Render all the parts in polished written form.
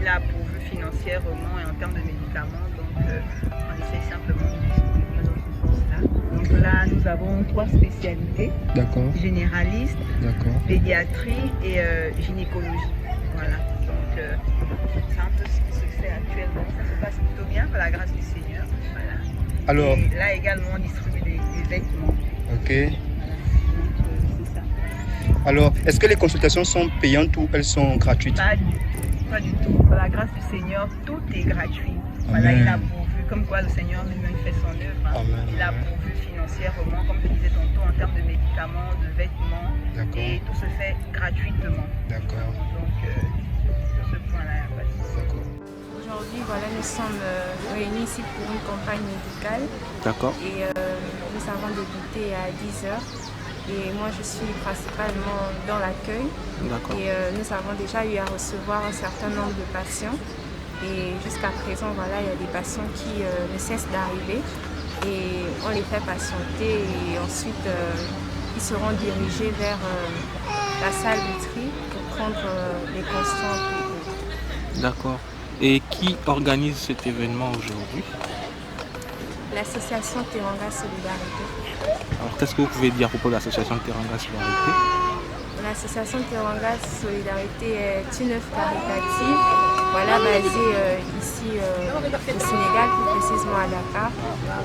il a pourvu financièrement et en termes de médicaments. Donc, on essaie simplement de distribuer dans ce sens-là. Donc là, nous avons 3 spécialités. D'accord. Généraliste, D'accord. pédiatrie et gynécologie. Voilà. Donc, c'est un peu ce qui se fait actuellement. Ça se passe plutôt bien par la grâce du Seigneur. Voilà. Alors, et là également, on distribue des vêtements. ok. Voilà. Donc, c'est ça. Alors, est-ce que les consultations sont payantes ou elles sont gratuites? Pas du tout. Par la grâce du Seigneur, tout est gratuit. Voilà, Amen. il a pourvu, comme quoi le Seigneur lui-même fait son œuvre. Hein. Amen. Il a pourvu financièrement, comme je disais tantôt, en termes de médicaments, de vêtements. Et tout se fait gratuitement. D'accord. Donc, sur ce point-là, il n'y a pas de souci. D'accord. Aujourd'hui, voilà, nous sommes réunis ici pour une campagne médicale. D'accord. Et nous avons débuté à 10h. Et moi, je suis principalement dans l'accueil. D'accord. Et nous avons déjà eu à recevoir un certain nombre de patients. Et jusqu'à présent, voilà, il y a des patients qui ne cessent d'arriver. Et on les fait patienter. Et ensuite, ils seront dirigés vers la salle de tri pour prendre les constantes. D'accord. Et qui organise cet événement aujourd'hui? L'association Teranga Solidarité. Alors, qu'est-ce que vous pouvez dire à propos de l'association Teranga Solidarité? L'association Teranga Solidarité est une œuvre caritative, voilà, basée ici au Sénégal, plus précisément à Dakar.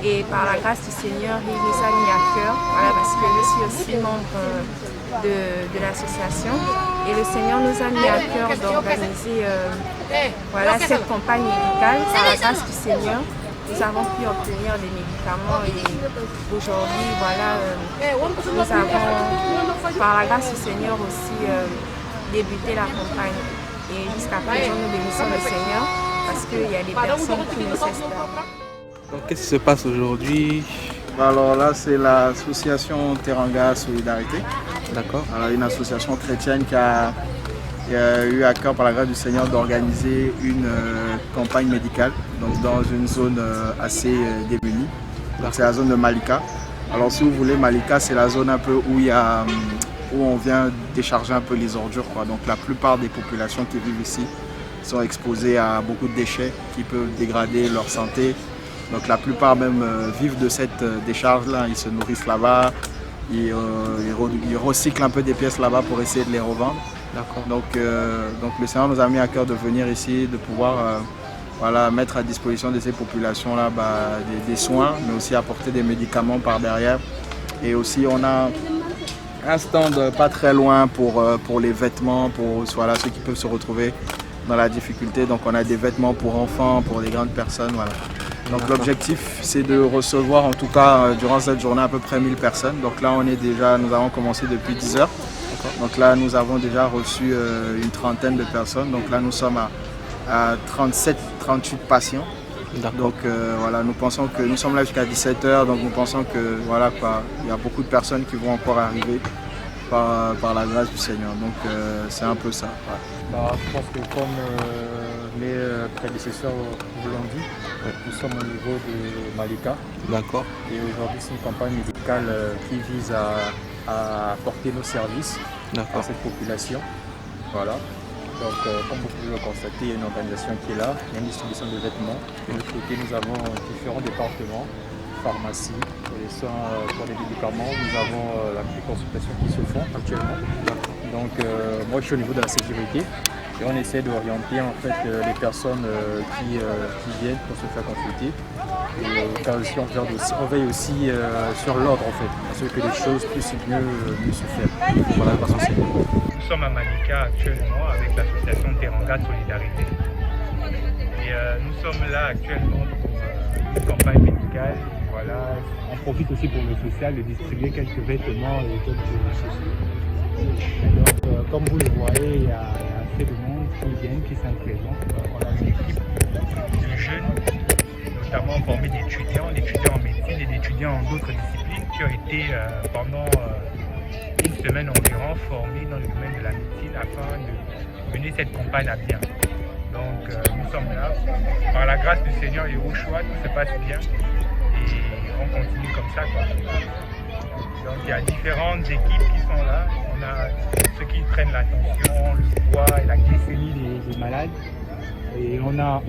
Et par la grâce du Seigneur, il nous a mis à cœur, voilà, parce que je suis aussi membre de l'association. Et le Seigneur nous a mis à cœur d'organiser voilà, cette campagne médicale. Par la grâce du Seigneur, nous avons pu obtenir des médicaments et aujourd'hui, voilà, nous avons, par la grâce du Seigneur aussi, débuté la campagne. Et jusqu'à présent, nous bénissons le Seigneur parce qu'il y a des personnes qui ne cessent pas. Donc, qu'est-ce qui se passe aujourd'hui? Alors là, c'est l'association Teranga Solidarité. D'accord. Alors, une association chrétienne qui a eu à cœur par la grâce du Seigneur d'organiser une campagne médicale donc dans une zone assez démunie. C'est la zone de Malika. Alors si vous voulez, Malika, c'est la zone un peu où on vient décharger un peu les ordures, quoi. Donc la plupart des populations qui vivent ici sont exposées à beaucoup de déchets qui peuvent dégrader leur santé. Donc la plupart même vivent de cette décharge-là, ils se nourrissent là-bas, ils recyclent un peu des pièces là-bas pour essayer de les revendre. Donc le Seigneur nous a mis à cœur de venir ici, de pouvoir voilà, mettre à disposition de ces populations-là des soins, mais aussi apporter des médicaments par derrière. Et aussi on a un stand pas très loin pour les vêtements, pour voilà, ceux qui peuvent se retrouver dans la difficulté. Donc on a des vêtements pour enfants, pour les grandes personnes. Voilà. Donc l'objectif c'est de recevoir en tout cas durant cette journée à peu près 1000 personnes. Donc là nous avons commencé depuis 10h. Donc là nous avons déjà reçu une trentaine de personnes. Donc là nous sommes à 37-38 patients. Donc voilà, nous pensons que nous sommes là jusqu'à 17h, donc nous pensons que voilà quoi, il y a beaucoup de personnes qui vont encore arriver par la grâce du Seigneur. Donc c'est un peu ça. Ouais. Je pense que comme mes prédécesseurs vous l'ont dit, nous sommes au niveau de Malika. D'accord. Et aujourd'hui c'est une campagne médicale qui vise à apporter nos services à cette population. Voilà. Donc, comme vous pouvez le constater, il y a une organisation qui est là, il y a une distribution de vêtements. De l'autre côté, nous avons différents départements, pharmacie, pour les soins, pour les médicaments. Nous avons les consultations qui se font actuellement. Donc, moi, je suis au niveau de la sécurité et on essaie d'orienter en fait les personnes qui viennent pour se faire consulter. Et au cas aussi, on veille aussi sur l'ordre en fait, parce que les choses puissent mieux se faire. Voilà, de façon sécure. Nous sommes à Malika actuellement avec l'association Teranga Solidarité. Et nous sommes là actuellement pour une campagne médicale. Voilà. On profite aussi pour le social de distribuer quelques vêtements et quelques chaussures. Donc, comme vous le voyez, il y a assez de monde qui viennent, qui sont présents. On a une équipe de jeunes, notamment formés d'étudiants en médecine et d'étudiants en d'autres disciplines qui ont été pendant une semaine environ formés dans le domaine de la médecine afin de mener cette campagne à bien. Donc nous sommes là, par la grâce du Seigneur et au choix, tout se passe bien et on continue comme ça, quoi. Donc il y a différentes équipes qui sont là. On a ceux qui prennent la tension, le poids et la glycémie des malades. Et on a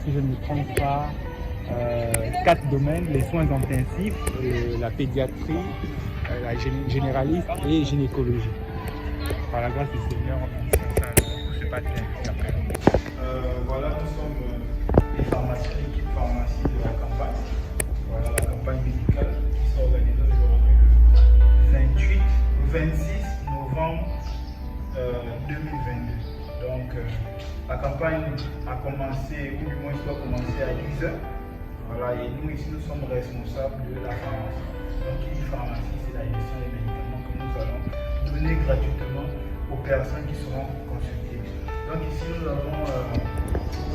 si je ne me trompe pas, 4 domaines, les soins intensifs, la pédiatrie, la généraliste et gynécologie. Par la grâce du Seigneur, tout se passe bien jusqu'à présent. Voilà, nous sommes les pharmaciens, l'équipe pharmacie de la campagne. Voilà la campagne médicale qui s'organise aujourd'hui le 26 novembre 2022. Donc la campagne a commencé, ou du moins doit commencer à 10h. Voilà, et nous ici nous sommes responsables de la pharmacie. Donc une pharmacie, c'est la gestion des médicaments que nous allons donner gratuitement aux personnes qui seront consultées. Donc ici nous avons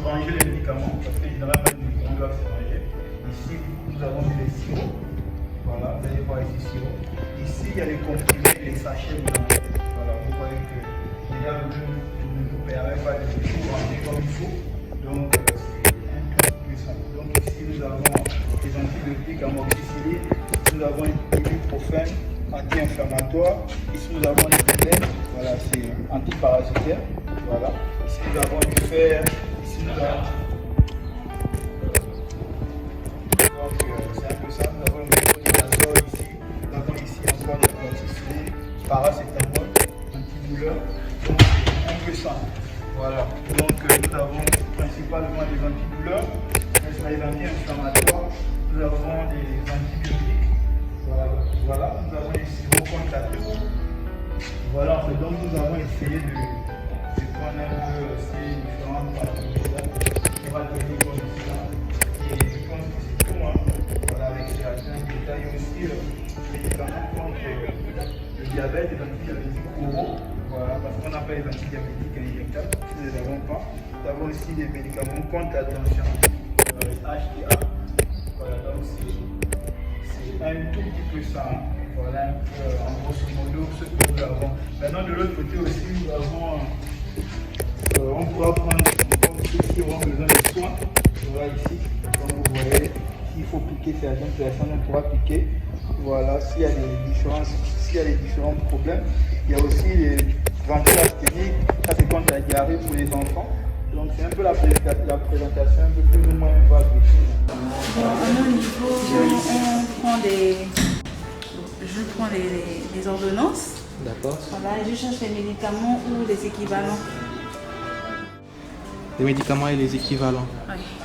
rangé les médicaments, parce que généralement les médicaments doivent se ranger. Ici nous avons mis les sirops. Voilà, vous allez voir ici sirop. Ici il y a les comprimés, les sachets blancs. Voilà, vous voyez que déjà le ne nous permet pas de tout ranger comme il faut. Donc c'est un peu puissant. Donc ici nous avons des antibiotiques amoxicilline, nous avons ibuprofène, anti-inflammatoire. Ici nous avons les tablettes, voilà, c'est antiparasitaire. Voilà. Ici nous avons du fer, ici nous avons. Donc c'est un peu ça, nous avons le métronidazole ici, nous avons ici encore des amoxicilline, paracétamol, antidouleur. Donc c'est un peu ça. Voilà. Donc nous avons principalement des antidouleurs, les anti-inflammatoires, nous avons des antibiotiques. Voilà, nous avons des sirops contre la toux. Voilà, en fait, donc nous avons essayé de prendre un peu ces différentes parties. On va tenir comme ça. Et je pense que c'est tout. Hein. Voilà, avec certains détails aussi, les médicaments contre le diabète, les antidiabétiques oraux. Voilà, parce qu'on n'a pas les antidiabétiques injectables, nous ne les avons pas. Nous avons aussi des médicaments contre la tension, les HTA. Voilà, donc c'est un tout petit peu ça. Hein. Voilà un peu en grosso modo ce que nous avons. Maintenant de l'autre côté aussi nous avons, on pourra prendre ceux qui auront besoin de soins. Voilà ici, comme vous voyez, s'il faut piquer certaines personnes, on pourra piquer. Voilà, s'il y a des différents problèmes. Il y a aussi les ventilles asthéniques, ça c'est contre la diarrhée pour les enfants. Donc c'est un peu la présentation un peu plus ou moins vague. À mon niveau, je prends les ordonnances. D'accord. Voilà, je cherche les médicaments ou les équivalents. Les médicaments et les équivalents.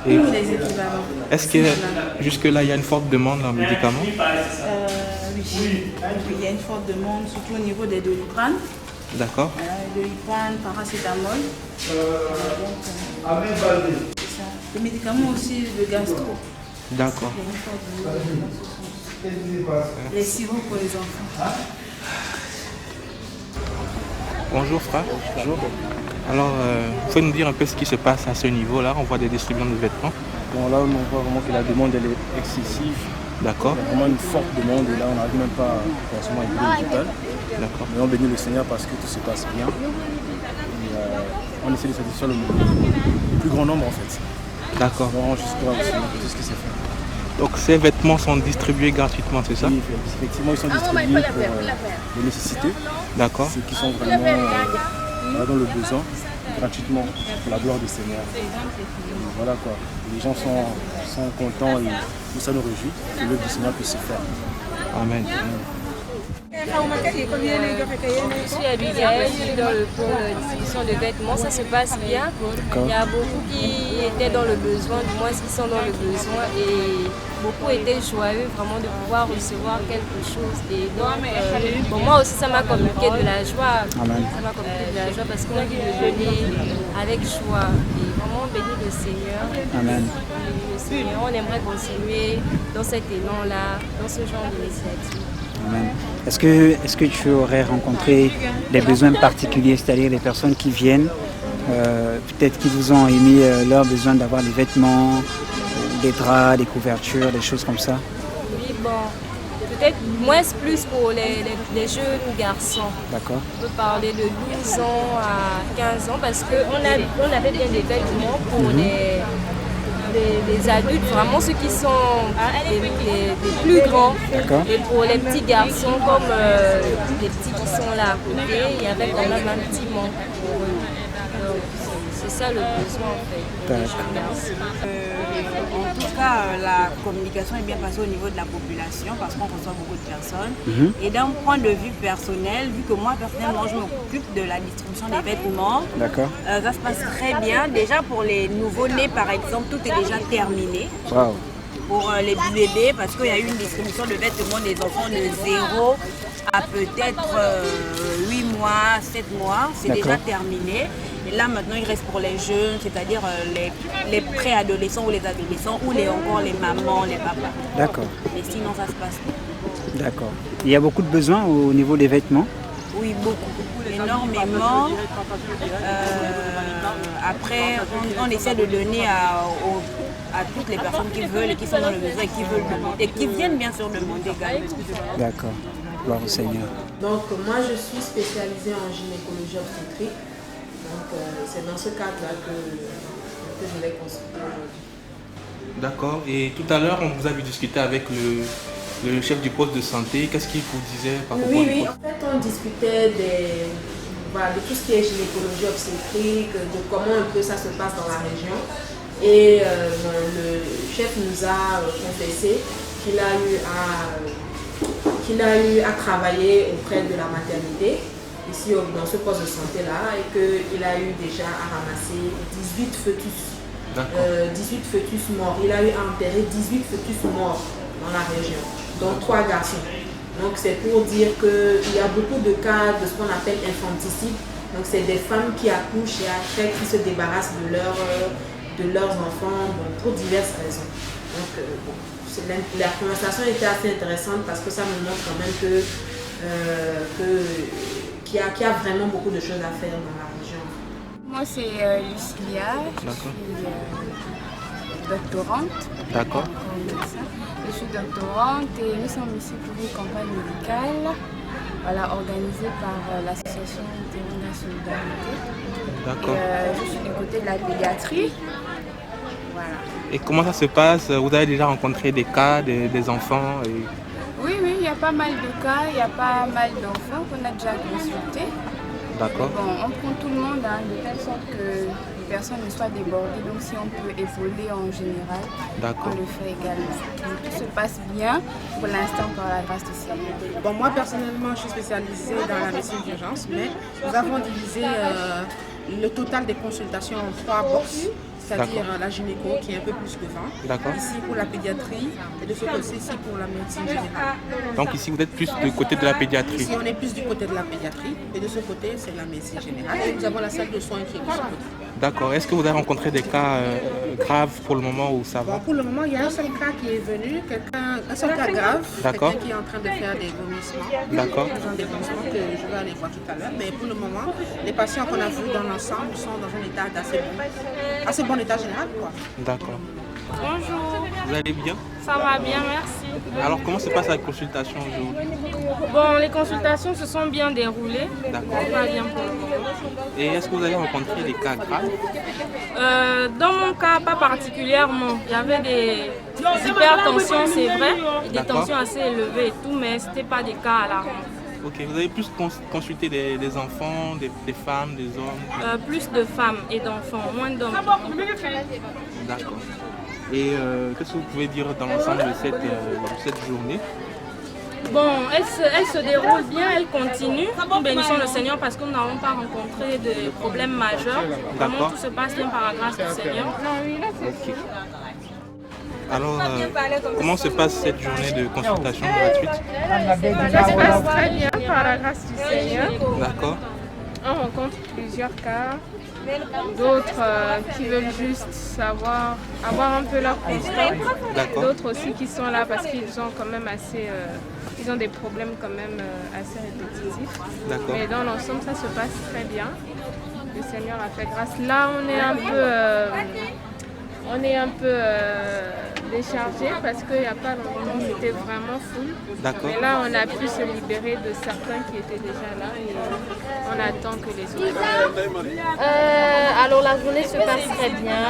Oui, et les équivalents. Est-ce que jusque-là, il y a une forte demande en médicaments? Oui, il y a une forte demande, surtout au niveau des Doliprane. D'accord. Doliprane, paracétamol. C'est ça. Les médicaments aussi de gastro. D'accord. Les sirops pour les enfants. Bonjour frère. Bonjour. Alors, vous pouvez nous dire un peu ce qui se passe à ce niveau-là? On voit des distributeurs de vêtements. Bon, là, on voit vraiment que la demande elle est excessive. D'accord. Il y a vraiment une forte demande et là, on n'arrive même pas forcément à une l'hôpital. D'accord. Mais on bénit le Seigneur parce que tout se passe bien. Et, on essaie de satisfaire le plus grand nombre en fait. D'accord. On rend jusqu'à tout ce qui s'est fait. Donc ces vêtements sont distribués gratuitement, c'est ça? Oui, effectivement, ils sont distribués pour les nécessités. D'accord. Ceux qui sont vraiment dans le besoin, gratuitement, pour la gloire du Seigneur. Et voilà quoi. Les gens sont contents et tout ça nous réjouit que l'œuvre du Seigneur puisse se faire. Amen. Je suis Abigail, je suis dans le pôle distribution de vêtements, ça se passe bien. Il y a beaucoup qui étaient dans le besoin, du moins qui sont dans le besoin, et beaucoup étaient joyeux vraiment de pouvoir recevoir quelque chose. Et donc, pour moi aussi, ça m'a communiqué de la joie. Amen. Ça m'a communiqué de la joie parce qu'on a dû le donner avec joie. Et vraiment béni le Seigneur. Amen. Béni le Seigneur. On aimerait continuer dans cet élan-là, dans ce genre d'initiative. Amen. Est-ce que tu aurais rencontré des besoins particuliers, c'est-à-dire des personnes qui viennent, peut-être qui vous ont émis leur besoin d'avoir des vêtements, des draps, des couvertures, des choses comme ça? Oui, bon, peut-être moins plus pour les jeunes garçons. D'accord. On peut parler de 12 ans à 15 ans parce qu'on avait bien des vêtements pour les adultes, vraiment ceux qui sont les plus grands. Et pour les petits garçons comme les petits qui sont là à côté, il y avait quand même un petit manque pour eux. Donc, C'est ça le besoin en fait. En tout cas, la communication est bien passée au niveau de la population parce qu'on reçoit beaucoup de personnes. Et d'un point de vue personnel, vu que moi personnellement je m'occupe de la distribution des vêtements, ça se passe très bien. Déjà pour les nouveaux-nés par exemple, tout est déjà terminé. Wow. Pour les bébés, parce qu'il y a eu une distribution de vêtements des enfants de 0 à peut-être 8 mois, 7 mois, c'est déjà terminé. Et là maintenant il reste pour les jeunes, c'est-à-dire les préadolescents ou les adolescents ou encore les mamans, les papas. D'accord. Et sinon ça se passe bien. D'accord. Il y a beaucoup de besoins au niveau des vêtements? Oui, beaucoup, énormément. Après, on essaie de donner à toutes les personnes qui veulent et qui sont dans le besoin et qui veulent demander, et qui viennent bien sûr demander également. D'accord. Gloire au Seigneur. Donc moi je suis spécialisée en gynécologie obstétrique. Donc c'est dans ce cadre-là que je vais consulter aujourd'hui. D'accord. Et tout à l'heure, on vous a vu discuter avec le chef du poste de santé. Qu'est-ce qu'il vous disait par rapport au poste? En fait on discutait de tout ce qui est gynécologie obstétrique, de comment un peu ça se passe dans la région. Et le chef nous a confessé qu'il a eu à travailler auprès de la maternité, ici dans ce poste de santé-là, et qu'il a eu déjà à ramasser 18 fœtus. 18 fœtus morts. Il a eu à enterrer 18 fœtus morts dans la région, dont 3 garçons. Donc c'est pour dire qu'il y a beaucoup de cas de ce qu'on appelle infanticide. Donc c'est des femmes qui accouchent et après qui se débarrassent de leurs enfants pour diverses raisons. Donc la conversation était assez intéressante parce que ça me montre quand même qu'il y a vraiment beaucoup de choses à faire dans la région. Moi c'est Lucilia, je suis doctorante. D'accord. Je suis doctorante et nous sommes ici pour une campagne médicale organisée par l'association Teranga Solidarité. D'accord. Je suis du côté de la pédiatrie. Voilà. Et comment ça se passe? Vous avez déjà rencontré des cas, des enfants Oui, il y a pas mal de cas, il y a pas mal d'enfants qu'on a déjà consultés. D'accord. Bon, on prend tout le monde de telle sorte que les personnes ne soient débordées. Donc si on peut épauler en général, on le fait également. Donc, tout se passe bien pour l'instant par la grâce du Seigneur. Bon, moi personnellement, je suis spécialisée dans la médecine d'urgence, mais nous avons divisé le total des consultations en 3 boxes. C'est-à-dire la gynéco qui est un peu plus devant, ici pour la pédiatrie et de ce côté ici pour la médecine générale. Donc ici vous êtes plus du côté de la pédiatrie? Ici on est plus du côté de la pédiatrie et de ce côté c'est la médecine générale et nous avons la salle de soins qui est de ce côté. D'accord. Est-ce que vous avez rencontré des cas graves pour le moment ou ça va? Pour le moment il y a un seul cas qui est venu, un seul cas grave, quelqu'un qui est en train de faire des vomissements. D'accord. Des vomissements que je vais aller voir tout à l'heure. Mais pour le moment, les patients qu'on a vus dans l'ensemble sont dans un état assez bon état général, quoi. D'accord. Bonjour. Vous allez bien? Ça va bien, merci. Alors comment se passe la consultation aujourd'hui? Bon, les consultations se sont bien déroulées. D'accord. Ça va bien pour le moment. Et est-ce que vous avez rencontré des cas graves? Dans mon cas, pas particulièrement. Il y avait des hypertensions, c'est vrai, et des tensions assez élevées et tout, mais ce n'était pas des cas alarmants. Ok, vous avez plus consulté des enfants, des femmes, des hommes? Plus de femmes et d'enfants, moins d'hommes. D'accord. Et qu'est-ce que vous pouvez dire dans l'ensemble de cette journée? Bon, elle se déroule bien, elle continue. Nous bénissons le Seigneur parce que nous n'avons pas rencontré de problèmes majeurs. Vraiment, tout se passe bien par la grâce du Seigneur. Ok. Alors, comment se passe cette journée de consultation gratuite? Ça se passe très bien par la grâce du Seigneur. D'accord. On rencontre plusieurs cas, d'autres qui veulent juste avoir un peu leur constat, d'autres aussi qui sont là parce qu'ils ont quand même ils ont des problèmes quand même assez répétitifs. Mais dans l'ensemble, ça se passe très bien. Le Seigneur a fait grâce. Là, on est un peu déchargé parce qu'il n'y a pas longtemps, c'était vraiment full. Mais là, on a pu se libérer de certains qui étaient déjà là et on attend que les autres. Alors la journée se passe très bien.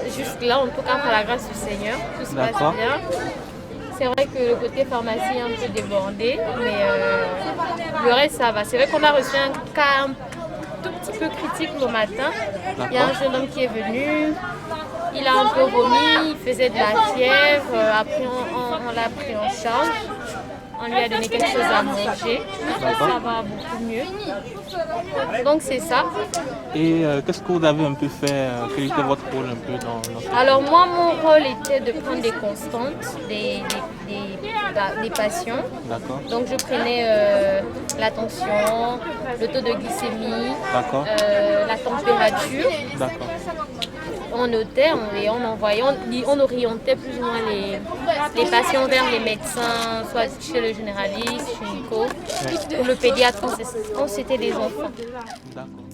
Jusque là, en tout cas, par la grâce du Seigneur, tout se passe bien. C'est vrai que le côté pharmacie est un peu débordé, mais le reste ça va. C'est vrai qu'on a reçu un cas tout petit peu critique le matin. Il y a un jeune homme qui est venu, il a un peu vomi, il faisait de la fièvre, après on l'a pris en charge. On lui a donné quelque chose à manger, ça va beaucoup mieux. Donc c'est ça. Et qu'est-ce que vous avez un peu fait, quel était votre rôle un peu dans Alors moi, mon rôle était de prendre des constantes, des patients. D'accord. Donc je prenais la tension, le taux de glycémie, la température. D'accord. On notait et on envoyait, on orientait plus ou moins les patients vers les médecins, soit chez le généraliste, chez Nico, ou le pédiatre quand c'était des enfants. D'accord.